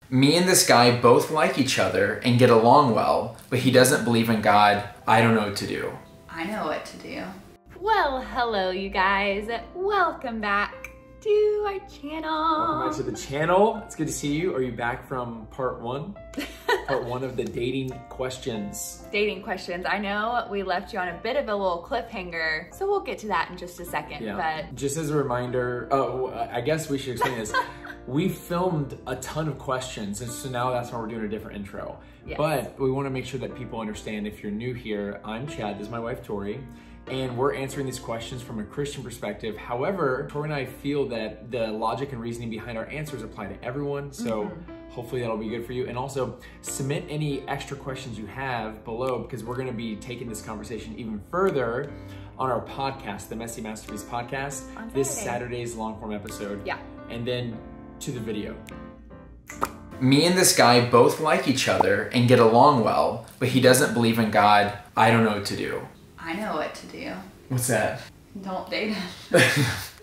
Me and this guy both like each other and get along well, but he doesn't believe in God. I don't know what to do. I know what to do. Well, hello you guys. Welcome back to our channel. Welcome back to the channel. It's good to see you. Are you back from part one? Part one of the dating questions. Dating questions. I know we left you on a bit of a little cliffhanger, so we'll get to that in just a second. Yeah. But just as a reminder, I guess we should explain this. We filmed a ton of questions, and so now that's why we're doing a different intro. Yes. But we want to make sure that people understand, if you're new here, I'm Chad, this is my wife Tori, and we're answering these questions from a Christian perspective. However, Tori and I feel that the logic and reasoning behind our answers apply to everyone, so hopefully that'll be good for you. And also, submit any extra questions you have below, because we're going to be taking this conversation even further on our podcast, the Messy Masterpiece Podcast, this Saturday's long form episode. Yeah. And then to the video. Me and this guy both like each other and get along well, but he doesn't believe in God. I don't know what to do. I know what to do. What's that? Don't date him.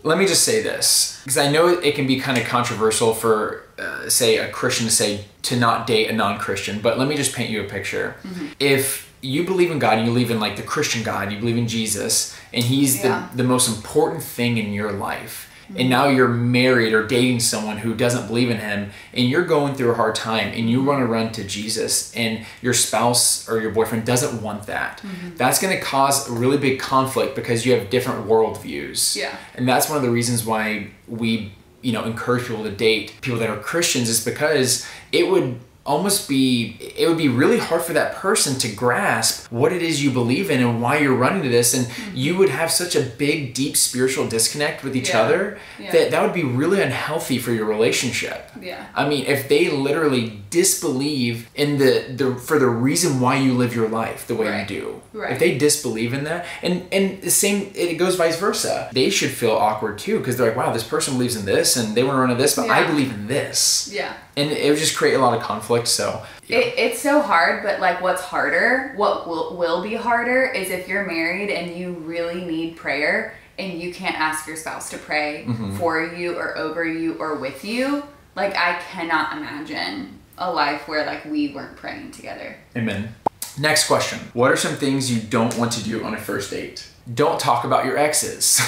Let me just say this, because I know it can be kind of controversial for, say, a Christian to say to not date a non-Christian, but let me just paint you a picture. If you believe in God and you believe in like the Christian God, you believe in Jesus, and he's the most important thing in your life, and now you're married or dating someone who doesn't believe in him, and you're going through a hard time, and you want to run to Jesus, and your spouse or your boyfriend doesn't want that. That's going to cause a really big conflict because you have different worldviews. Yeah. And that's one of the reasons why we, encourage people to date people that are Christians, is because it would be really hard for that person to grasp what it is you believe in and why you're running to this, and you would have such a big, deep spiritual disconnect with each other that would be really unhealthy for your relationship. Yeah. I mean, if they literally disbelieve in for the reason why you live your life the way you do. If they disbelieve in that, and the same, it goes vice versa. They should feel awkward too, because they're like, wow, this person believes in this and they want to run to this, but I believe in this. Yeah. And it would just create a lot of conflict, so. Yeah. It's so hard, but like what will be harder is if you're married and you really need prayer and you can't ask your spouse to pray for you or over you or with you. Like, I cannot imagine a life where like we weren't praying together. Amen. Next question. What are some things you don't want to do on a first date? Don't talk about your exes.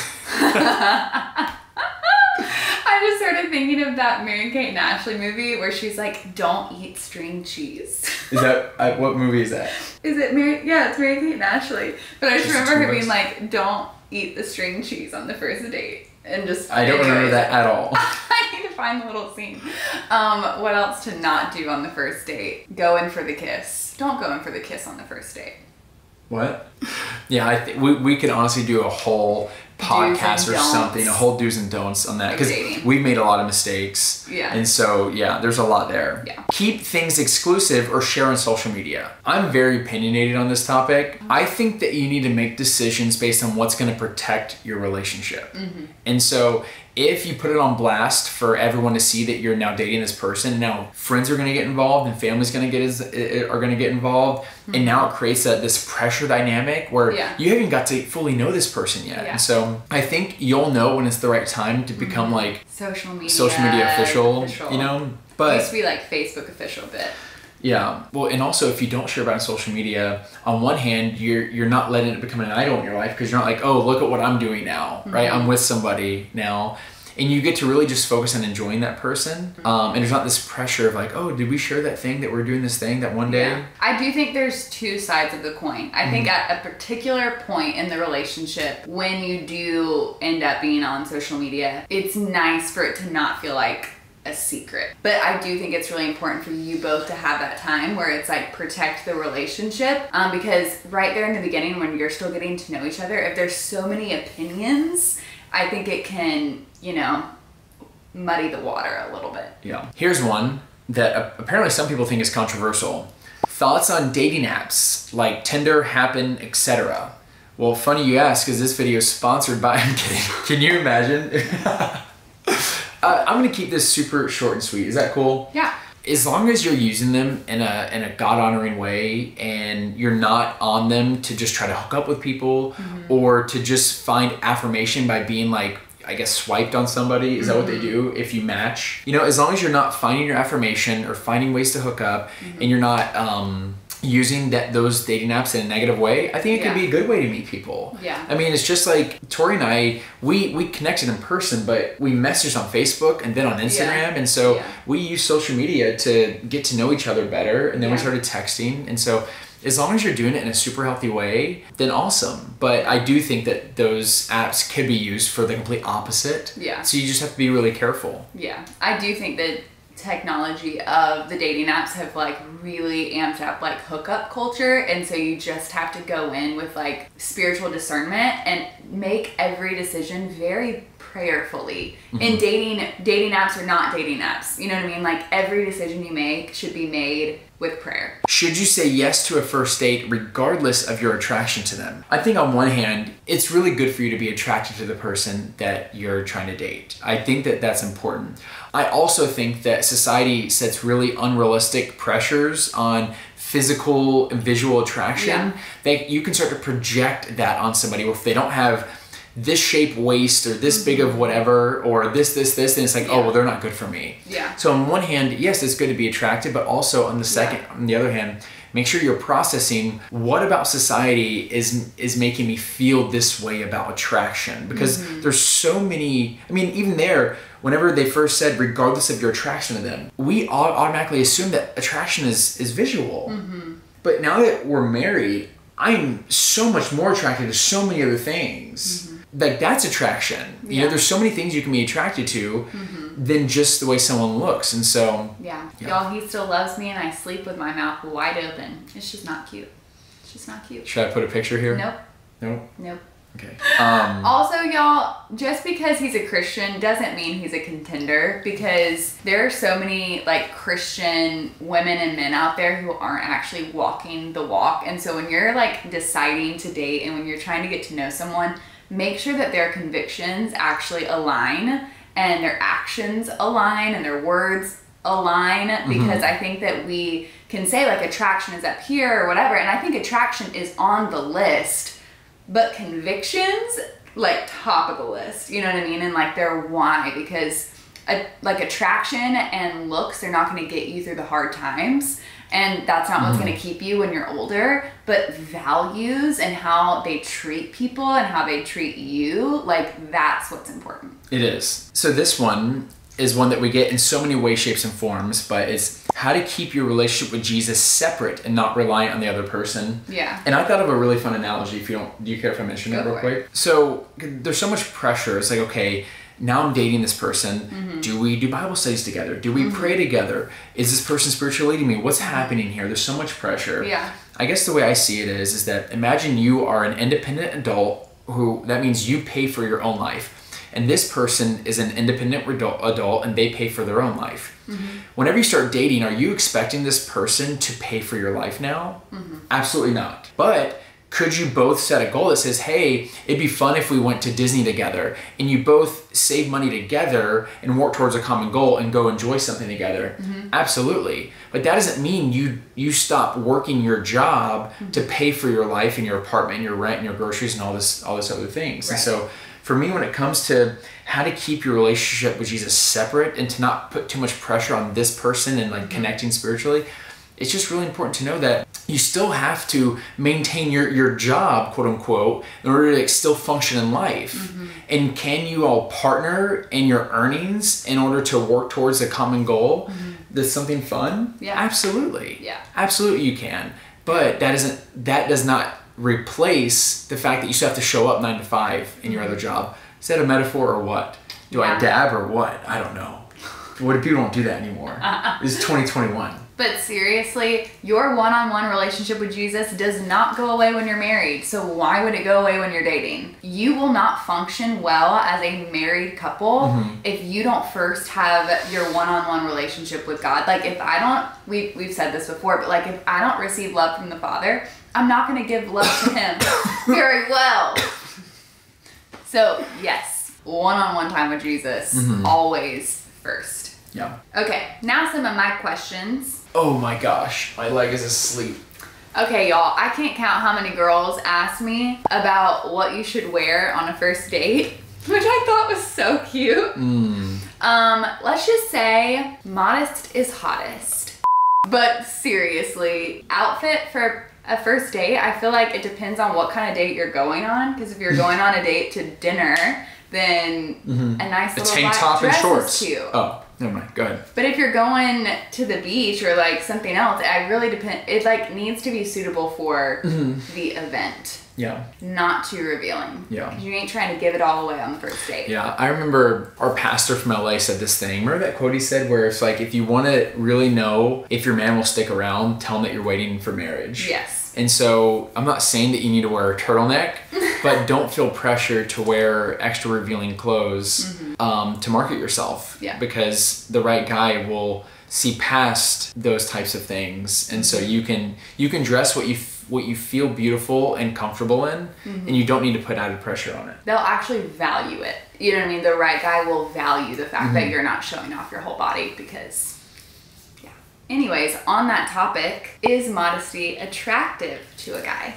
I just started thinking of that Mary-Kate and Ashley movie where she's like, don't eat string cheese. Is that, what movie is that? Is it yeah, it's Mary-Kate and Ashley. But I just remember her being like, don't eat the string cheese on the first date. And just, I don't remember that at all. I need to find the little scene. What else to not do on the first date? Go in for the kiss. Don't go in for the kiss on the first date. What? Yeah, I think we could honestly do a whole podcast or something, a whole do's and don'ts on that, because we've made a lot of mistakes. Yeah. And so, yeah, there's a lot there. Yeah. Keep things exclusive or share on social media. I'm very opinionated on this topic. I think that you need to make decisions based on what's going to protect your relationship. And so if you put it on blast for everyone to see that you're now dating this person, now friends are going to get involved and families are going to get involved, and now it creates this pressure dynamic where you haven't got to fully know this person yet. And so I think you'll know when it's the right time to become like social media official. But it used to be like Facebook official bit. Yeah. Well, and also if you don't share about it on social media, on one hand, you're not letting it become an idol in your life, because you're not like, oh, look at what I'm doing now, right? I'm with somebody now. And you get to really just focus on enjoying that person. And there's not this pressure of like, oh, did we share that thing that we're doing this thing that one day? Yeah. I do think there's two sides of the coin. I think at a particular point in the relationship, when you do end up being on social media, it's nice for it to not feel like a secret. But I do think it's really important for you both to have that time where it's like protect the relationship, because right there in the beginning when you're still getting to know each other, if there's so many opinions, I think it can, muddy the water a little bit. Yeah. Here's one that apparently some people think is controversial. Thoughts on dating apps like Tinder, Happen, etc. Well, funny you ask, because this video is sponsored by, I'm kidding. Can you imagine? I'm gonna keep this super short and sweet. Is that cool? Yeah. As long as you're using them in a God-honoring way, and you're not on them to just try to hook up with people or to just find affirmation by being like, I guess, swiped on somebody. Is that what they do if you match? You know, as long as you're not finding your affirmation or finding ways to hook up and you're not using those dating apps in a negative way, I think it could be a good way to meet people. Yeah. I mean, it's just like Tori and I, we connected in person, but we messaged on Facebook and then on Instagram. And so we use social media to get to know each other better. And then we started texting. And so as long as you're doing it in a super healthy way, then awesome. But I do think that those apps could be used for the complete opposite. Yeah. So you just have to be really careful. Yeah. I do think that technology of the dating apps have like really amped up like hookup culture, and so you just have to go in with like spiritual discernment and make every decision very prayerfully. And dating apps are not dating apps, you know what I mean? Like every decision you make should be made with prayer. Should you say yes to a first date regardless of your attraction to them? I think on one hand, it's really good for you to be attracted to the person that you're trying to date. I think that that's important. I also think that society sets really unrealistic pressures on physical and visual attraction. That you can start to project that on somebody, where if they don't have this shape waist or this big of whatever or this, then it's like, oh, well, they're not good for me. Yeah. So on one hand, yes, it's good to be attracted, but also on the other hand, make sure you're processing what about society is making me feel this way about attraction, because there's so many, I mean, even there, whenever they first said regardless of your attraction to them, we all automatically assume that attraction is visual. But now that we're married, I'm so much more attracted to so many other things. Like that's attraction. You know, there's so many things you can be attracted to than just the way someone looks. And so y'all, he still loves me and I sleep with my mouth wide open. It's just not cute. It's just not cute. Should I put a picture here? Nope. Okay. Also, y'all, just because he's a Christian doesn't mean he's a contender, because there are so many like Christian women and men out there who aren't actually walking the walk. And so when you're like deciding to date and when you're trying to get to know someone, make sure that their convictions actually align and their actions align and their words align, because I think that we can say like attraction is up here or whatever, and I think attraction is on the list, but convictions like top of the list, you know what I mean? And like they're why, because like attraction and looks, they're not going to get you through the hard times, and that's not what's going to keep you when you're older, but values and how they treat people and how they treat you, like that's what's important. It is. So this one is one that we get in so many ways, shapes, and forms, but it's how to keep your relationship with Jesus separate and not reliant on the other person. Yeah. And I thought of a really fun analogy. Do you care if I mention it real quick? So there's so much pressure. It's like, okay, now I'm dating this person. Do we do Bible studies together? Do we pray together? Is this person spiritually leading me? What's happening here? There's so much pressure. Yeah. I guess the way I see it is that imagine you are an independent adult that means you pay for your own life. And this person is an independent adult and they pay for their own life. Whenever you start dating, are you expecting this person to pay for your life now? Absolutely not. But could you both set a goal that says, hey, it'd be fun if we went to Disney together, and you both save money together and work towards a common goal and go enjoy something together? Absolutely. But that doesn't mean you stop working your job to pay for your life and your apartment and your rent and your groceries and all this other things. And so for me, when it comes to how to keep your relationship with Jesus separate and to not put too much pressure on this person and like connecting spiritually, it's just really important to know that you still have to maintain your job, quote unquote, in order to like, still function in life. And can you all partner in your earnings in order to work towards a common goal? That's something fun? Yeah. Absolutely. Yeah. Absolutely you can. But that does not replace the fact that you still have to show up 9 to 5 in your other job. Is that a metaphor or what? Do I dab or what? I don't know. What if people don't do that anymore? This is 2021. But seriously, your one-on-one relationship with Jesus does not go away when you're married. So why would it go away when you're dating? You will not function well as a married couple if you don't first have your one-on-one relationship with God. Like if I don't, we've said this before, but like if I don't receive love from the Father, I'm not going to give love to him very well. So yes, one-on-one time with Jesus, always first. Yeah. Okay, now some of my questions. Oh my gosh, my leg is asleep. Okay, y'all, I can't count how many girls ask me about what you should wear on a first date. which I thought was so cute. Let's just say modest is hottest. But seriously, outfit for a first date, I feel like it depends on what kind of date you're going on. Because if you're going on a date to dinner, then a nice little tank black top and dress shorts. is cute. Oh, never mind. Go ahead. But if you're going to the beach or like something else, I really depend. It like needs to be suitable for the event. Yeah. Not too revealing. Yeah. Because you ain't trying to give it all away on the first date. Yeah, I remember our pastor from LA said this thing. Remember that quote he said where it's like, if you want to really know if your man will stick around, tell him that you're waiting for marriage. Yes. And so I'm not saying that you need to wear a turtleneck, but don't feel pressure to wear extra revealing clothes to market yourself. Yeah. Because the right guy will see past those types of things. And so you can dress what you feel beautiful and comfortable in, and you don't need to put added pressure on it. They'll actually value it. You know what I mean? The right guy will value the fact that you're not showing off your whole body because, yeah. Anyways, on that topic, is modesty attractive to a guy?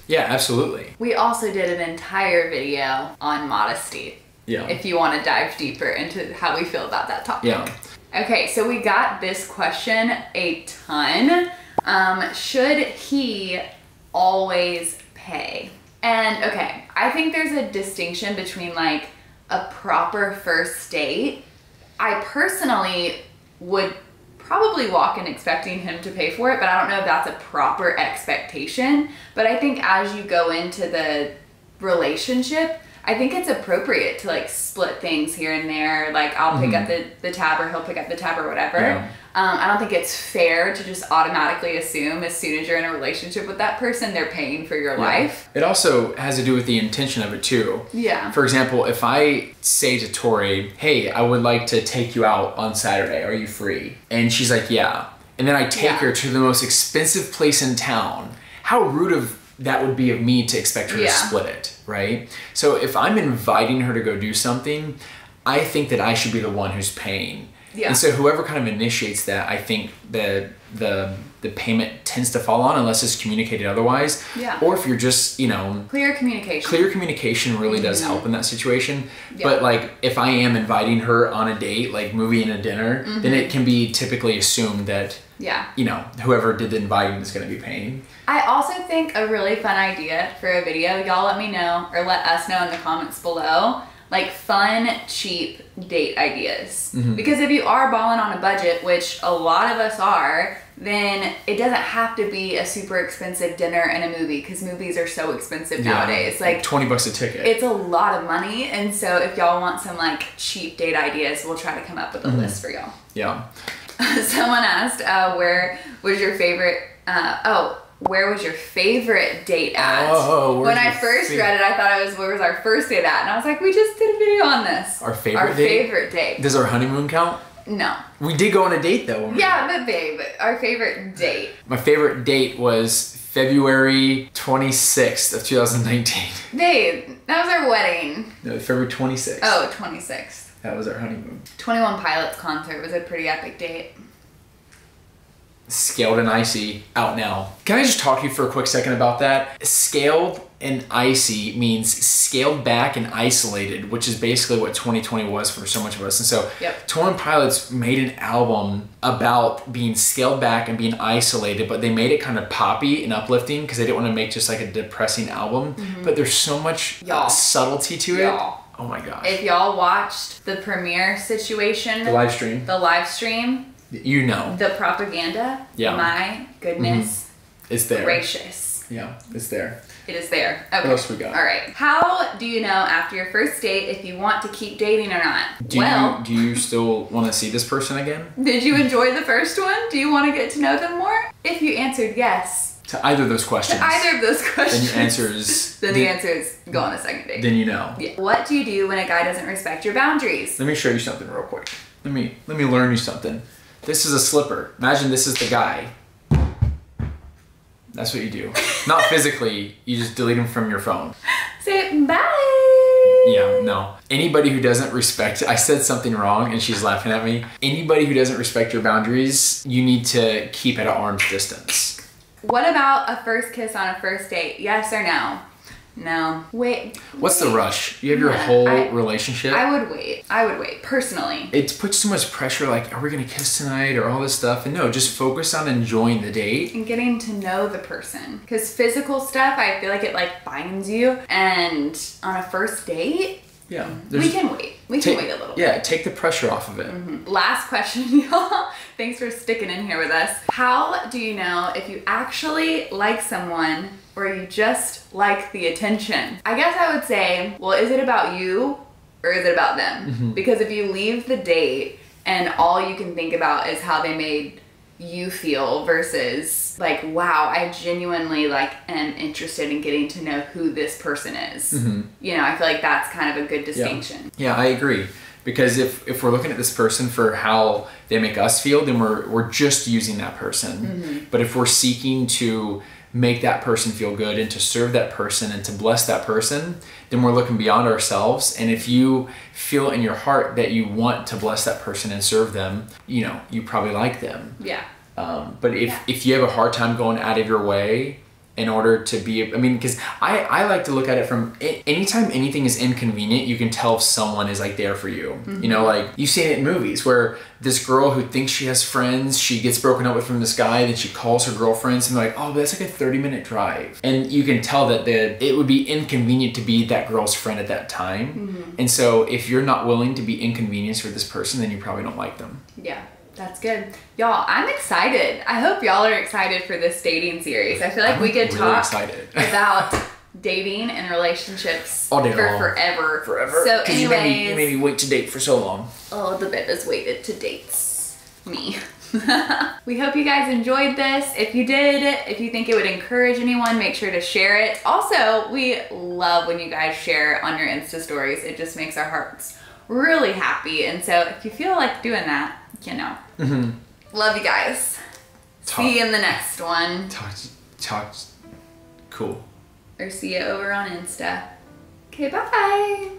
Yeah, absolutely. We also did an entire video on modesty. Yeah. If you want to dive deeper into how we feel about that topic. Yeah. Okay, so we got this question a ton. Should he always pay? And okay, I think there's a distinction between like a proper first date. I personally would probably walk in expecting him to pay for it, but I don't know if that's a proper expectation. But I think as you go into the relationship, I think it's appropriate to like split things here and there. Like I'll pick up the tab or he'll pick up the tab or whatever. Yeah. I don't think it's fair to just automatically assume as soon as you're in a relationship with that person, they're paying for your life. It also has to do with the intention of it too. Yeah. For example, if I say to Tori, hey, I would like to take you out on Saturday. Are you free? And she's like, yeah. And then I take her to the most expensive place in town. How rude of that would be of me to expect her to split it, right? So if I'm inviting her to go do something, I think that I should be the one who's paying. Yeah. And so whoever kind of initiates that, I think the payment tends to fall on unless it's communicated otherwise. Yeah. Or if you're just, clear communication. Clear communication really does help in that situation. Yeah. But like if I am inviting her on a date, like movie and a dinner, then it can be typically assumed that whoever did the inviting is going to be paying. I also think a really fun idea for a video, y'all let me know or let us know in the comments below, like fun, cheap date ideas. Because if you are balling on a budget, which a lot of us are, then it doesn't have to be a super expensive dinner and a movie because movies are so expensive nowadays. Like $20 a ticket. It's a lot of money. And so if y'all want some like cheap date ideas, we'll try to come up with a list for y'all. Yeah. Someone asked, where was your favorite, where was your favorite date at? When I first read it, I thought it was, where was our first date at? And I was like, we just did a video on this. Our favorite date? Our favorite date. Does our honeymoon count? No. We did go on a date though. Yeah, but babe, our favorite date. My favorite date was February 26th of 2019. Babe, that was our wedding. No, February 26th. Oh, 26th. That was our honeymoon. 21 Pilots concert was a pretty epic date. Scaled and icy, out now. Can I just talk to you for a quick second about that? Scaled and icy means scaled back and isolated, which is basically what 2020 was for so much of us. And so 21 Pilots made an album about being scaled back and being isolated, but they made it kind of poppy and uplifting because they didn't want to make just like a depressing album. But there's so much subtlety to it. Oh my gosh. If y'all watched the premiere situation, the live stream, the propaganda, my goodness, it's there. Gracious. Yeah, it's there. It is there. Okay. What else we got? All right. How do you know after your first date if you want to keep dating or not? Do you still want to see this person again? Did you enjoy the first one? Do you want to get to know them more? If you answered yes. To either of those questions. Then the answer is go on a second date. Then you know. Yeah. What do you do when a guy doesn't respect your boundaries? Let me show you something real quick. Let me learn you something. This is a slipper. Imagine this is the guy. That's what you do. Not physically, you just delete him from your phone. Say bye. Yeah, no. Anybody who doesn't respect, I said something wrong and she's laughing at me. Anybody who doesn't respect your boundaries, you need to keep at an arm's distance. What about a first kiss on a first date? Yes or no? No. Wait. What's the rush? You have your whole relationship. I would wait, personally. It puts too much pressure, like, are we gonna kiss tonight or all this stuff? And no, just focus on enjoying the date. And getting to know the person. Because physical stuff, I feel like it like binds you. And on a first date, yeah, we can wait. We can wait a little bit. Yeah, take the pressure off of it. Last question, y'all. Thanks for sticking in here with us. How do you know if you actually like someone or you just like the attention? I guess I would say, well, is it about you or is it about them? Because if you leave the date and all you can think about is how they made you feel versus like, wow, I genuinely like am interested in getting to know who this person is. You know, I feel like that's kind of a good distinction. Yeah, I agree. Because if we're looking at this person for how they make us feel, then we're just using that person. But if we're seeking to make that person feel good and to serve that person and to bless that person, then we're looking beyond ourselves. And if you feel in your heart that you want to bless that person and serve them, you know, you probably like them. Yeah. But if you have a hard time going out of your way in order to be, I mean, because I like to look at it from anytime anything is inconvenient, you can tell if someone is like there for you. You know, like you see it in movies where this girl who thinks she has friends, she gets broken up with from this guy, then she calls her girlfriends and they're like, oh, but that's like a 30-minute drive. And you can tell that it would be inconvenient to be that girl's friend at that time. And so if you're not willing to be inconvenienced for this person, then you probably don't like them. Yeah. That's good. Y'all, I'm excited. I hope y'all are excited for this dating series. I feel like we could talk about dating and relationships all day for long. forever. So anyways, you made me wait to date for so long. Oh, the baby's waited to dates me. We hope you guys enjoyed this. If you did, if you think it would encourage anyone, make sure to share it. Also, we love when you guys share on your Insta stories. It just makes our hearts really happy. And so if you feel like doing that, you know. Love you guys. See you in the next one. Cool. Or see you over on Insta. Okay, bye.